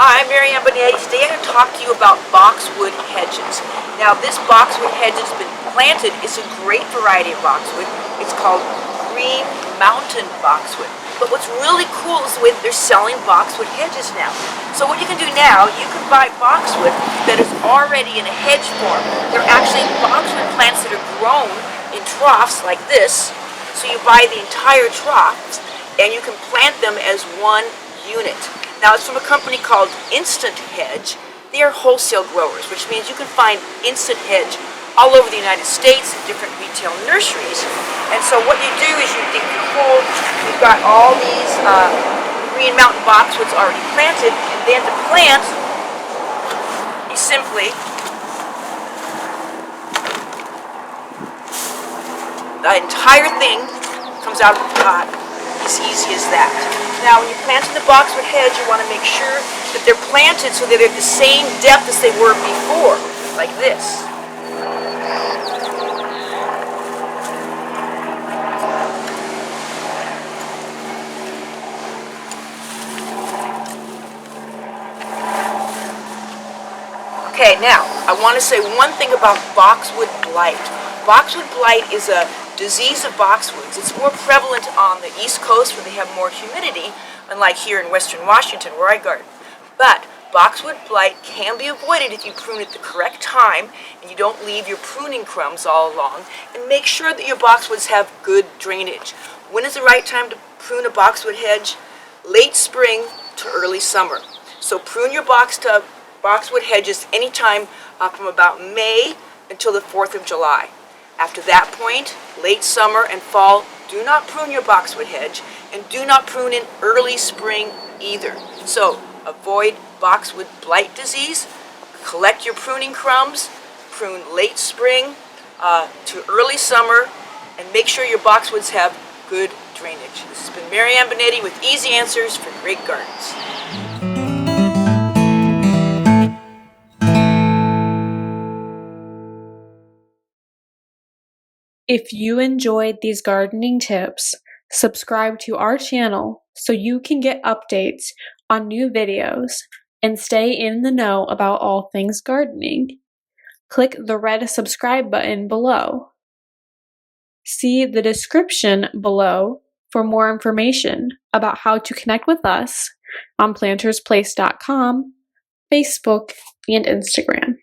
Hi, I'm Marianne Binetti. Today I'm going to talk to you about boxwood hedges. Now this boxwood hedge has been planted. It's a great variety of boxwood. It's called green mountain boxwood. But what's really cool is the way that they're selling boxwood hedges now. So what you can do now, you can buy boxwood that is already in a hedge form. They're actually boxwood plants that are grown in troughs like this. So you buy the entire troughs and you can plant them as one unit. Now it's from a company called Instant Hedge. They are wholesale growers, which means you can find Instant Hedge all over the United States in different retail nurseries. And so what you do is you dig your hole, you've got all these green mountain boxwoods already planted, and then to plant, you simply the entire thing comes out of the pot. As easy as that. Now when you're planting the boxwood hedge, you want to make sure that they're planted so that they're the same depth as they were before, like this. Okay, now I want to say one thing about boxwood blight. Boxwood blight is a disease of boxwoods. It's more prevalent on the East Coast where they have more humidity, unlike here in Western Washington where I garden. But boxwood blight can be avoided if you prune at the correct time and you don't leave your pruning crumbs all along, and make sure that your boxwoods have good drainage. When is the right time to prune a boxwood hedge? Late spring to early summer. So prune your boxwood hedges anytime from about May until the 4th of July. After that point, late summer and fall, do not prune your boxwood hedge, and do not prune in early spring either. So avoid boxwood blight disease, collect your pruning crumbs, prune late spring to early summer, and make sure your boxwoods have good drainage. This has been Marianne Binetti with easy answers for great gardens. If you enjoyed these gardening tips, subscribe to our channel so you can get updates on new videos and stay in the know about all things gardening. Click the red subscribe button below. See the description below for more information about how to connect with us on PlantersPlace.com, Facebook, and Instagram.